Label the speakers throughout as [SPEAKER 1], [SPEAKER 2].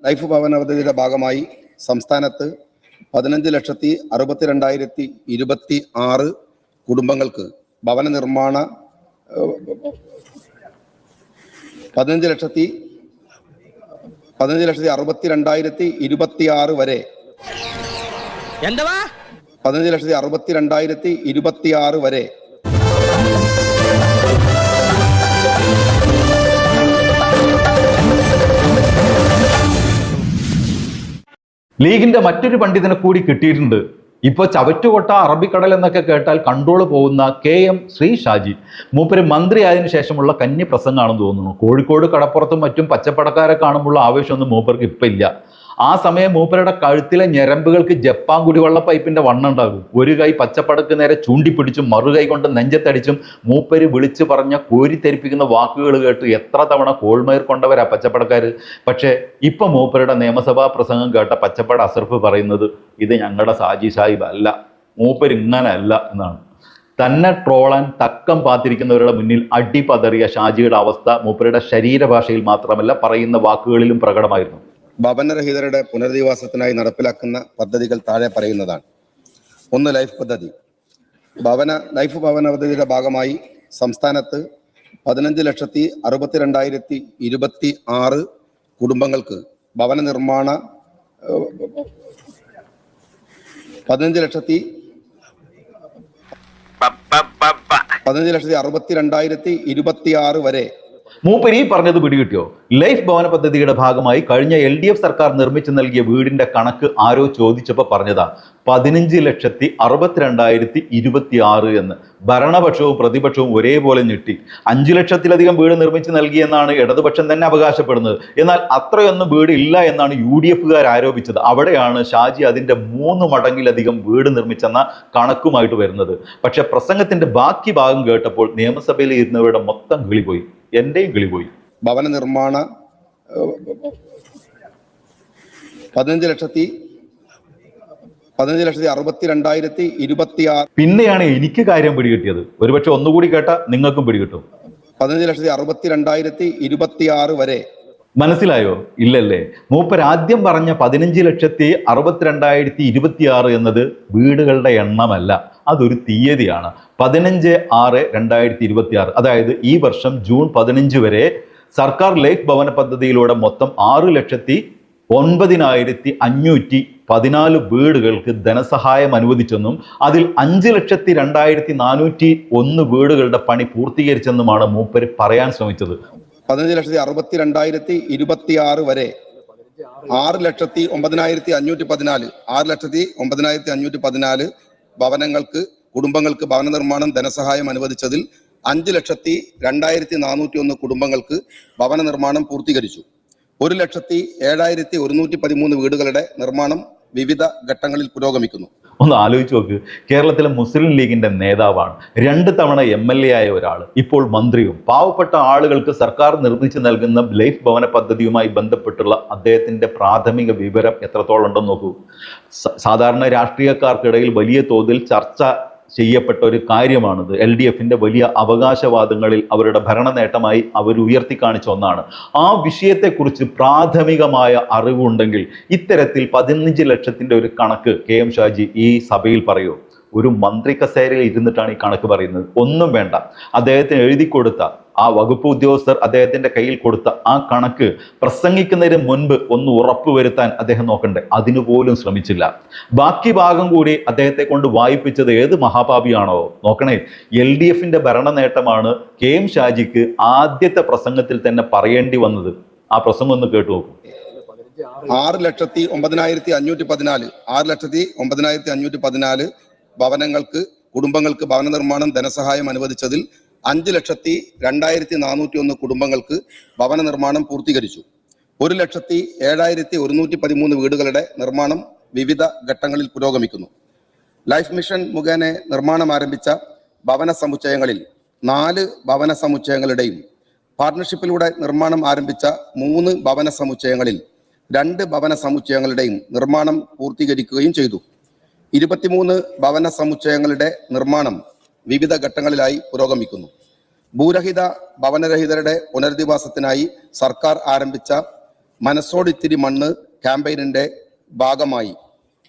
[SPEAKER 1] Life ഭവന പദ്ധതിയുടെ ഭാഗമായി സംസ്ഥാനത്ത് 15,62,026 കുടുംബങ്ങൾക്ക് ഭവന നിർമ്മാണ 15,62,026 വരെ 15,62,026 വരെ
[SPEAKER 2] ലീഗിന്റെ മറ്റൊരു പണ്ഡിതനെ കൂടി കിട്ടിയിട്ടുണ്ട്. ഇപ്പോൾ ചവറ്റുകൊട്ട അറബിക്കടൽ എന്നൊക്കെ കേട്ടാൽ കൺട്രോൾ പോകുന്ന KM ശ്രീ ഷാജി മൂപ്പര് മന്ത്രി ആയതിനു ശേഷമുള്ള കന്നി പ്രസംഗമാണെന്ന് തോന്നുന്നു. കോഴിക്കോട് കടപ്പുറത്തും മറ്റും പച്ചപ്പടക്കാരെ കാണുമ്പോൾ ആവേശമൊന്നും മൂപ്പർക്ക് ഇപ്പം ഇല്ല. ആ സമയം മൂപ്പരുടെ കഴുത്തിലെ ഞരമ്പുകൾക്ക് ജപ്പാൻ കുടിവെള്ള പൈപ്പിന്റെ വണ്ണം ഉണ്ടാകും. ഒരു കൈ പച്ചപ്പടക്ക് നേരെ ചൂണ്ടിപ്പിടിച്ചും മറുകൈ കൊണ്ട് നെഞ്ചത്തടിച്ചും മൂപ്പര് വിളിച്ചു പറഞ്ഞ കോരിത്തെരിപ്പിക്കുന്ന വാക്കുകൾ കേട്ട് എത്ര തവണ കോൾമേർ കൊണ്ടവരാ പച്ചപ്പടക്കാർ. പക്ഷേ ഇപ്പൊ മൂപ്പരുടെ നിയമസഭാ പ്രസംഗം കേട്ട പച്ചപ്പട അസർഫ് പറയുന്നത് ഇത് ഞങ്ങളുടെ സാജി സാഹിബ് അല്ല, മൂപ്പര് ഇങ്ങനെ അല്ല എന്നാണ്. തന്നെ ട്രോളാൻ തക്കം പാത്തിരിക്കുന്നവരുടെ മുന്നിൽ അടിപതറിയ ഷാജിയുടെ അവസ്ഥ മൂപ്പരുടെ ശരീരഭാഷയിൽ മാത്രമല്ല പറയുന്ന വാക്കുകളിലും പ്രകടമായിരുന്നു.
[SPEAKER 1] ഭവനരഹിതരുടെ പുനരധിവാസത്തിനായി നടപ്പിലാക്കുന്ന പദ്ധതികൾ താഴെ പറയുന്നതാണ്. 1. ലൈഫ് പദ്ധതി. ലൈഫ് ഭവന പദ്ധതിയുടെ ഭാഗമായി സംസ്ഥാനത്ത് 15,62,026 കുടുംബങ്ങൾക്ക് ഭവന നിർമ്മാണ 15,62,026 വരെ
[SPEAKER 2] മൂപ്പര് പറഞ്ഞത് പിടികിട്ടിയോ? ലൈഫ് ഭവന പദ്ധതിയുടെ ഭാഗമായി കഴിഞ്ഞ LDF സർക്കാർ നിർമ്മിച്ചു നൽകിയ വീടിന്റെ കണക്ക് ആരോ ചോദിച്ചപ്പോൾ പറഞ്ഞതാ 15,62,026 എന്ന്. ഭരണപക്ഷവും പ്രതിപക്ഷവും ഒരേപോലെ ഞെട്ടി. 5 ലക്ഷത്തിലധികം വീട് നിർമ്മിച്ചു നൽകിയെന്നാണ് ഇടതുപക്ഷം തന്നെ അവകാശപ്പെടുന്നത്. എന്നാൽ അത്രയൊന്നും വീട് ഇല്ല എന്നാണ് UDFകാർ ആരോപിച്ചത്. അവിടെയാണ് ഷാജി അതിന്റെ 3 മടങ്ങിലധികം വീട് നിർമ്മിച്ചെന്ന കണക്കുമായിട്ട് വരുന്നത്. പക്ഷെ പ്രസംഗത്തിന്റെ ബാക്കി ഭാഗം കേട്ടപ്പോൾ നിയമസഭയിൽ ഇരുന്നവരുടെ മൊത്തം കിളി പോയി, എന്റെയും കിളി പോയി.
[SPEAKER 1] ഭവന നിർമ്മാണ 15,62,026
[SPEAKER 2] പിന്നെയാണ് എനിക്ക് കാര്യം പിടികിട്ടിയത്. ഒരുപക്ഷെ ഒന്നുകൂടി കേട്ടാ നിങ്ങൾക്കും പിടികിട്ടും.
[SPEAKER 1] 15,62,026 വരെ
[SPEAKER 2] മനസ്സിലായോ? ഇല്ലല്ലേ? മൂപ്പർ ആദ്യം പറഞ്ഞ 15,62,026 എന്നത് വീടുകളുടെ എണ്ണമല്ല, അതൊരു തീയതിയാണ്. 15/6/2026, അതായത് ഈ വർഷം ജൂൺ 15 വരെ സർക്കാർ ലൈഫ് ഭവന പദ്ധതിയിലൂടെ മൊത്തം 6,09,514 വീടുകൾക്ക് ധനസഹായം അനുവദിച്ചെന്നും അതിൽ 5,02,401 വീടുകളുടെ പണി പൂർത്തീകരിച്ചെന്നുമാണ് മൂപ്പര് പറയാൻ ശ്രമിച്ചത്.
[SPEAKER 1] 15,62,026 വരെ 6,09,514 കുടുംബങ്ങൾക്ക് ഭവന നിർമ്മാണം ധനസഹായം അനുവദിച്ചതിൽ 5,02,401 കുടുംബങ്ങൾക്ക് ഭവന നിർമ്മാണം പൂർത്തീകരിച്ചു. 1,07,113 വീടുകളുടെ നിർമ്മാണം വിവിധ ഘട്ടങ്ങളിൽ പുരോഗമിക്കുന്നു.
[SPEAKER 2] ഒന്ന് ആലോചിച്ച് നോക്ക്. കേരളത്തിലെ മുസ്ലിം ലീഗിന്റെ നേതാവാണ്, 2 തവണ MLA ആയ ഒരാൾ, ഇപ്പോൾ മന്ത്രിയും. പാവപ്പെട്ട ആളുകൾക്ക് സർക്കാർ നിർമ്മിച്ചു നൽകുന്ന ലൈഫ് ഭവന പദ്ധതിയുമായി ബന്ധപ്പെട്ടുള്ള അദ്ദേഹത്തിന്റെ പ്രാഥമിക വിവരം എത്രത്തോളം ഉണ്ടെന്ന് നോക്കൂ. സാധാരണ രാഷ്ട്രീയക്കാർക്കിടയിൽ വലിയ തോതിൽ ചർച്ച ചെയ്യപ്പെട്ട ഒരു കാര്യമാണിത്. LDFന്റെ വലിയ അവകാശവാദങ്ങളിൽ അവരുടെ ഭരണ നേട്ടമായി അവർ ഉയർത്തി കാണിച്ച ഒന്നാണ്. ആ വിഷയത്തെക്കുറിച്ച് പ്രാഥമികമായ അറിവുണ്ടെങ്കിൽ ഇത്തരത്തിൽ 15 ലക്ഷത്തിന്റെ ഒരു കണക്ക് KM ഷാജി ഈ സഭയിൽ പറയൂ? ഒരു മന്ത്രി കസേരയിൽ ഇരുന്നിട്ടാണ് ഈ കണക്ക് പറയുന്നത്. ഒന്നും വേണ്ട, അദ്ദേഹത്തിന് എഴുതി കൊടുത്ത ആ വകുപ്പ് ഉദ്യോഗസ്ഥർ അദ്ദേഹത്തിന്റെ കയ്യിൽ കൊടുത്ത ആ കണക്ക് പ്രസംഗിക്കുന്നതിന് മുൻപ് ഒന്ന് ഉറപ്പുവരുത്താൻ അദ്ദേഹം നോക്കണ്ടേ? അതിനുപോലും ശ്രമിച്ചില്ല. ബാക്കി ഭാഗം കൂടി അദ്ദേഹത്തെ കൊണ്ട് വായിപ്പിച്ചത് ഏത് മഹാപാപിയാണോ? നോക്കണേ, LDFന്റെ ഭരണ നേട്ടമാണ് KM ഷാജിക്ക് ആദ്യത്തെ പ്രസംഗത്തിൽ തന്നെ പറയേണ്ടി വന്നത്. ആ പ്രസംഗം ഒന്ന് കേട്ടു നോക്കൂ.
[SPEAKER 1] 6,09,514 കുടുംബങ്ങൾക്ക് ഭവന നിർമ്മാണം ധനസഹായം അനുവദിച്ചതിൽ 5,02,401 കുടുംബങ്ങൾക്ക് ഭവന നിർമ്മാണം പൂർത്തീകരിച്ചു. 1,07,113 വീടുകളുടെ നിർമ്മാണം വിവിധ ഘട്ടങ്ങളിൽ പുരോഗമിക്കുന്നു. ലൈഫ് മിഷൻ മുഖേന നിർമ്മാണം ആരംഭിച്ച ഭവന സമുച്ചയങ്ങളിൽ 4 ഭവന സമുച്ചയങ്ങളുടെയും പാർട്ണർഷിപ്പിലൂടെ നിർമ്മാണം ആരംഭിച്ച 3 ഭവന സമുച്ചയങ്ങളിൽ 2 ഭവന സമുച്ചയങ്ങളുടെയും നിർമ്മാണം പൂർത്തീകരിക്കുകയും ചെയ്തു. 23 ഭവന സമുച്ചയങ്ങളുടെ നിർമ്മാണം വിവിധ ഘട്ടങ്ങളിലായി പുരോഗമിക്കുന്നു. ഭൂരഹിത ഭവനരഹിതരുടെ പുനരധിവാസത്തിനായി സർക്കാർ ആരംഭിച്ച മനസ്സോടിത്തിരി മണ്ണ് ക്യാമ്പയിനിന്റെ ഭാഗമായി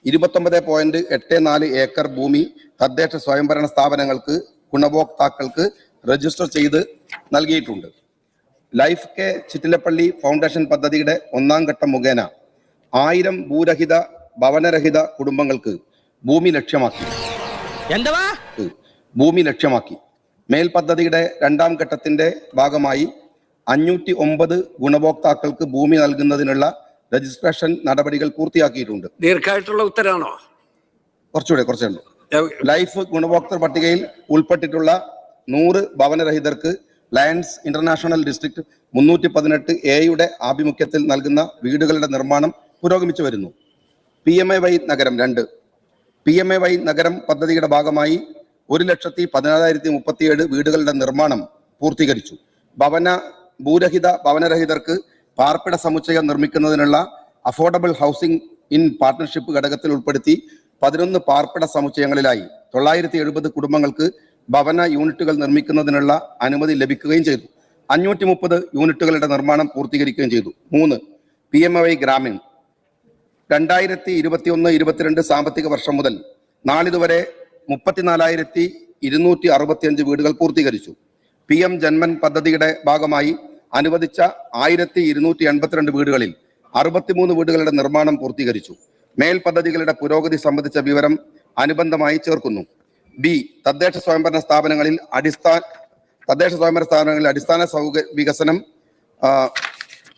[SPEAKER 1] 29.84 ഏക്കർ ഭൂമി തദ്ദേശ സ്വയംഭരണ സ്ഥാപനങ്ങൾക്ക് ഗുണഭോക്താക്കൾക്ക് രജിസ്റ്റർ ചെയ്ത് നൽകിയിട്ടുണ്ട്. ലൈഫ് കെ ചിറ്റിലപ്പള്ളി ഫൗണ്ടേഷൻ പദ്ധതിയുടെ 1ാം ഘട്ടം മുഖേന 1000 ഭൂരഹിത ഭവനരഹിത കുടുംബങ്ങൾക്ക് ഭൂമി ലക്ഷ്യമാക്കി. മേൽ പദ്ധതിയുടെ 2ാം ഘട്ടത്തിന്റെ ഭാഗമായി 509 ഗുണഭോക്താക്കൾക്ക് ഭൂമി നൽകുന്നതിനുള്ള രജിസ്ട്രേഷൻ നടപടികൾ പൂർത്തിയാക്കിയിട്ടുണ്ട്.
[SPEAKER 3] ദീർഘമായിട്ടുള്ള ഉത്തരവാണോ?
[SPEAKER 1] കുറച്ചുകൂടെ ലൈഫ് ഗുണഭോക്തൃ പട്ടികയിൽ ഉൾപ്പെട്ടിട്ടുള്ള 100 ഭവനരഹിതർക്ക് ലയൺസ് ഇന്റർനാഷണൽ ഡിസ്ട്രിക്ട് 318A ആഭിമുഖ്യത്തിൽ നൽകുന്ന വീടുകളുടെ നിർമ്മാണം പുരോഗമിച്ചു വരുന്നു. PMAY നഗരം 2 PMAY നഗരം പദ്ധതിയുടെ ഭാഗമായി 1,14,037 വീടുകളുടെ നിർമ്മാണം പൂർത്തീകരിച്ചു. ഭൂരഹിത ഭവനരഹിതർക്ക് പാർപ്പിട സമുച്ചയം നിർമ്മിക്കുന്നതിനുള്ള അഫോർഡബിൾ ഹൗസിംഗ് ഇൻ പാർട്ട്ണർഷിപ്പ് ഘടകത്തിൽ ഉൾപ്പെടുത്തി 11 പാർപ്പിട സമുച്ചയങ്ങളിലായി 970 കുടുംബങ്ങൾക്ക് ഭവന യൂണിറ്റുകൾ നിർമ്മിക്കുന്നതിനുള്ള അനുമതി ലഭിക്കുകയും ചെയ്തു. 530 യൂണിറ്റുകളുടെ നിർമ്മാണം പൂർത്തീകരിക്കുകയും ചെയ്തു. 3 PMAY ഗ്രാമീൺ 2021-22 സാമ്പത്തിക വർഷം മുതൽ നാളിതുവരെ 34,265 വീടുകൾ പൂർത്തീകരിച്ചു. PM ജന്മൻ പദ്ധതിയുടെ ഭാഗമായി അനുവദിച്ച 1,282 വീടുകളിൽ 63 വീടുകളുടെ നിർമ്മാണം പൂർത്തീകരിച്ചു. മേൽ പദ്ധതികളുടെ പുരോഗതി സംബന്ധിച്ച വിവരം അനുബന്ധമായി ചേർക്കുന്നു. B തദ്ദേശ സ്വയംഭരണ സ്ഥാപനങ്ങളിൽ അടിസ്ഥാന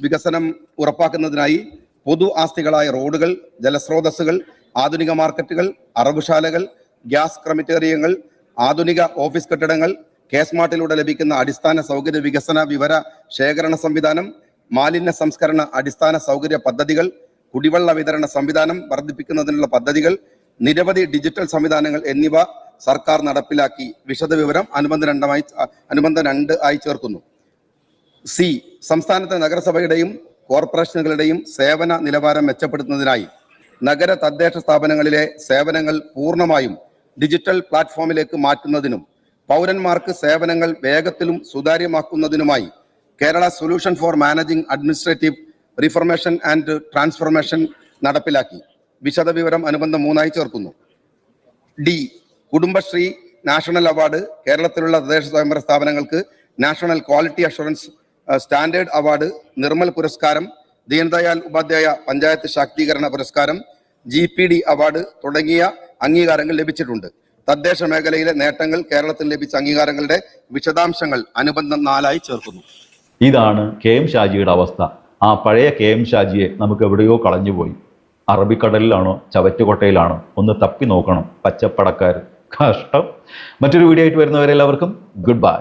[SPEAKER 1] വികസനം ഉറപ്പാക്കുന്നതിനായി പൊതു ആസ്തികളായ റോഡുകൾ, ജലസ്രോതസ്സുകൾ, ആധുനിക മാർക്കറ്റുകൾ, അറവുശാലകൾ, ഗ്യാസ് ക്രമിറ്റേറിയങ്ങൾ, ആധുനിക ഓഫീസ് കെട്ടിടങ്ങൾ, കേസ്മാർട്ടിലൂടെ ലഭിക്കുന്ന അടിസ്ഥാന സൗകര്യ വികസന വിവര ശേഖരണ സംവിധാനം, മാലിന്യ സംസ്കരണ അടിസ്ഥാന സൗകര്യ പദ്ധതികൾ, കുടിവെള്ള വിതരണ സംവിധാനം വർദ്ധിപ്പിക്കുന്നതിനുള്ള പദ്ധതികൾ, നിരവധി ഡിജിറ്റൽ സംവിധാനങ്ങൾ എന്നിവ സർക്കാർ നടപ്പിലാക്കി. വിശദവിവരം അനുബന്ധ 2 ആയി ചേർക്കുന്നു. C സംസ്ഥാനത്തെ നഗരസഭയുടെയും കോർപ്പറേഷനുകളുടെയും സേവന നിലവാരം മെച്ചപ്പെടുത്തുന്നതിനായി നഗര തദ്ദേശ സ്ഥാപനങ്ങളിലെ സേവനങ്ങൾ പൂർണ്ണമായും ഡിജിറ്റൽ പ്ലാറ്റ്ഫോമിലേക്ക് മാറ്റുന്നതിനും പൗരന്മാർക്ക് സേവനങ്ങൾ വേഗത്തിലും സുതാര്യമാക്കുന്നതിനുമായി Kerala solution for managing administrative reformation and transformation നടപ്പിലാക്കി. വിശദവിവരം അനുബന്ധം 3 ആയി ചേർക്കുന്നു. D കുടുംബശ്രീ നാഷണൽ അവാർഡ് കേരളത്തിലുള്ള തദ്ദേശ സ്വയംഭരണ സ്ഥാപനങ്ങൾക്ക് national quality assurance standard award, Nirmal പുരസ്കാരം, ദീൻദയാൽ ഉപാധ്യായ പഞ്ചായത്ത് ശാക്തീകരണ പുരസ്കാരം, GPD അവാർഡ് തുടങ്ങിയ അംഗീകാരങ്ങൾ ലഭിച്ചിട്ടുണ്ട്. തദ്ദേശ മേഖലയിലെ നേട്ടങ്ങൾ, കേരളത്തിൽ ലഭിച്ച അംഗീകാരങ്ങളുടെ വിശദാംശങ്ങൾ അനുബന്ധം 4 ആയി ചേർക്കുന്നു.
[SPEAKER 2] ഇതാണ് KM ഷാജിയുടെ അവസ്ഥ. ആ പഴയ KM ഷാജിയെ നമുക്ക് എവിടെയോ കളഞ്ഞുപോയി. അറബിക്കടലിലാണോ ചവറ്റുകൊട്ടയിലാണോ ഒന്ന് തപ്പി നോക്കണം പച്ചപ്പടക്കാർ. കഷ്ടം. മറ്റൊരു വീഡിയോ ആയിട്ട് വരുന്നവരെല്ലാവർക്കും ഗുഡ് ബൈ.